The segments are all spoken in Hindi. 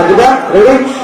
रेडी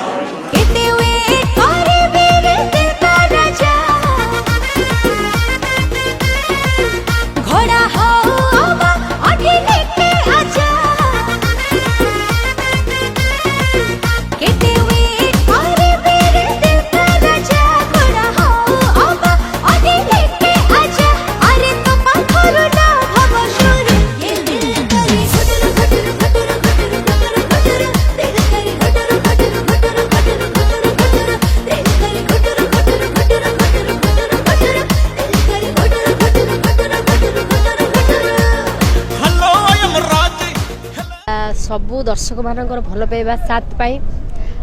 सबू दर्शक मानकर भल पाइबा साथ पाई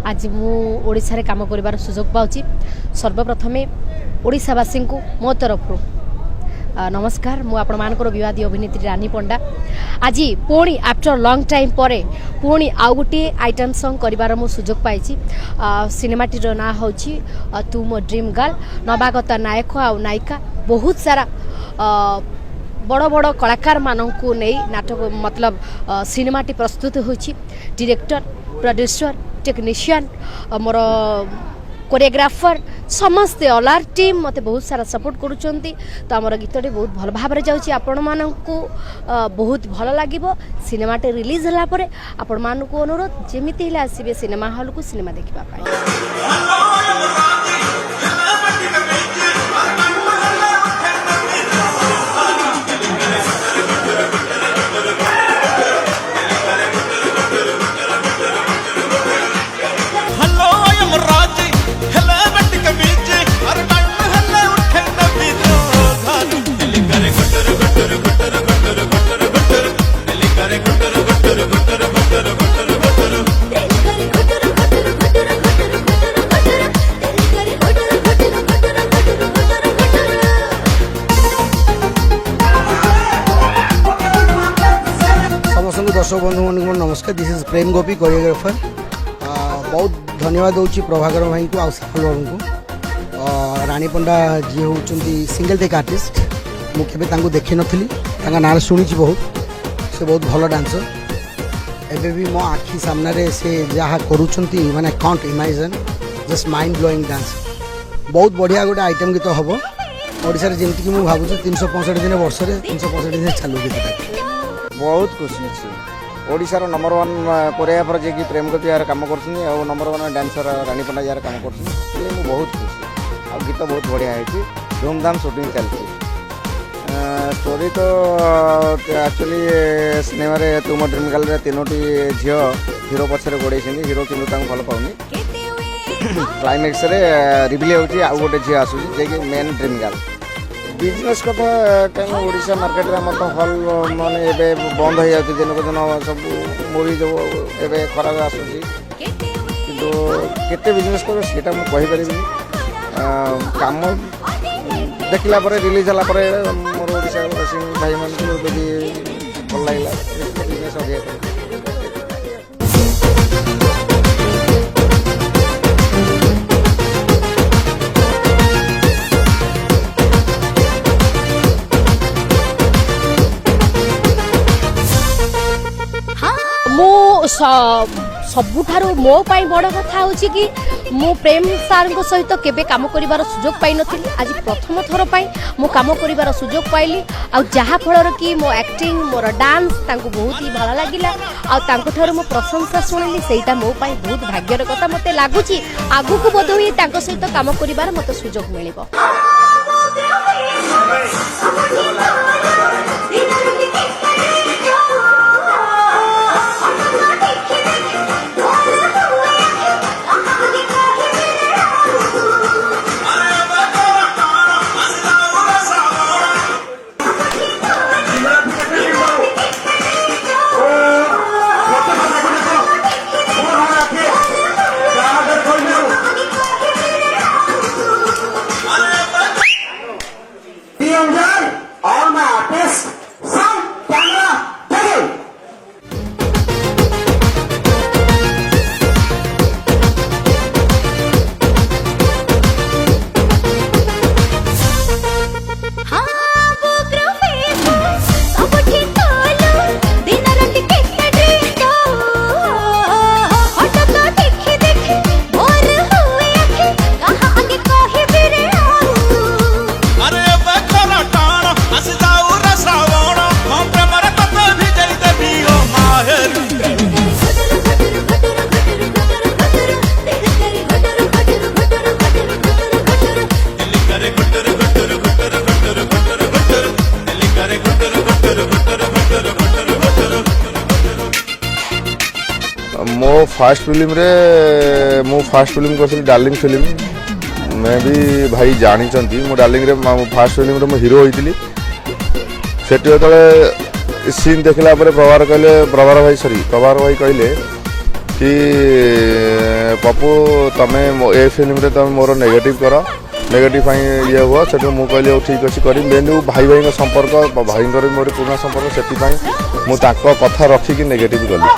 आज मु ओडिशा रे काम करिवार सुजोग पाउची। सर्वप्रथमे ओडिशावासी को मो तरफ नमस्कार। मु आपण मानकर विवादी अभिनेत्री रानी पंडा आज पुणी आफ्टर लॉन्ग टाइम पर पुणी आउ गोटे आइटम सॉन्ग करिवार मु सुजोग पाइची। सिनेमाटीर ना होची तू मो ड्रीम गर्ल। नवागत नायक आउ नायिका बहुत सारा बड़ बड़ कलाकार मानू नहीं नाटक मतलब सिनेमाटी प्रस्तुत होची। डायरेक्टर प्रोड्यूसर टेक्नीशियन मोर कोरियोग्राफर समस्ते ऑल आर टीम मते बहुत सारा सपोर्ट करूचंती। तो आमर गीतटी बहुत भल भाव जाउची। आपण मानकू बहुत भल लागिबो। सिनेमाटे रिलीज होला परे आपण मानकू अनुरोध जेमिति हिला आसीबे सिनेमा हॉल को सिनेमा देखिबा पाई। दर्शक बंधु मन नमस्कार। This is Prem Gopi choreographer. बहुत धन्यवाद दूसरी प्रभाकर भाई को आफल बाबू को। रानी पंडा जी होती सिंगल टेक आर्टिस्ट। मुझे देखी नी ना शुणी बहुत से बहुत भल डांसर। एबे भी मो आखि सामने से जहाँ करुँच माने can't imagine just mind blowing dance. बहुत बढ़िया गोटे आइटम गीत हम ओडिशा रे जेमति कि मु भाबुछ 365 दिन वर्ष रे 365 दिन चालू गीत। बहुत खुशी अच्छी ओडिशार नंबर 1 कोरियोग्राफर जे कि प्रेम गोपी यार काम करछनी और नंबर 1 डांसर रानी पंडा यार काम करछनी। मु बहुत खुशी और गीत बहुत बढ़िया है। धूमधाम शूटिंग चलती। स्टोरी तो एक्चुअली सिनेमा रे तुम ड्रीम गर्ल रे तीनोटी झियो हीरो पछरे गोड़े हीरो किंतु भल पाऊनी। क्लाइमेक्स रे रिवील होची आ गोटे झियो आसु जे कि मेन ड्रीम गर्ल। बिजनेस कथा कहीं ओडिशा मार्केट में मत हल माने एबे बंद हो जाती दिन को दिन सब मूवी जो एबे खराब आसुची किंतु केते बिजनेस कर सेटा मु कहि परिबी। काम देखला परे रिलीज होला परे मोर ओडिशा वासी भाई मन को यदि भल लागला बिजनेस हो गया। सबुठारु मो पाई बड़ कथा होची कि मु प्रेम सार सहित केबे काम करिवार सुजोग पाई नथिली। आज प्रथम थर पाई मु काम करिवार सुजोग पाइली आ जहा फलर कि मो एक्टिंग मोर डांस तांको बहुत ही भल लागिला आ तांको थारु मो प्रशंसा सुनिली। सेटा मो पाई बहुत भाग्यर कथा मते लागुची। आगु को बोध होई तांको सहित काम करिवार मते सुजोग मिलिबो। All my फास्ट फिल्म रे मु फास्ट फिल्म करଥିଲି डार्लिंग फिल्म मैं भी भाई जानी मु डार्लिंग रे फास्ट फिल्म रे मु हीरो होइतिली सेठी जेतले सीन देखला पर प्रभार भाई कहले कि पप्पू तमें ए फिल्म रे तुम मोर नेगेटिव कर नेगेटिव ये हुआ से मुझे कहली ठीक अच्छे करी मेन भाई भाई संपर्क भाई मोर पुराना संपर्क से मुझे कथा रखिकी नेगेटिव कली।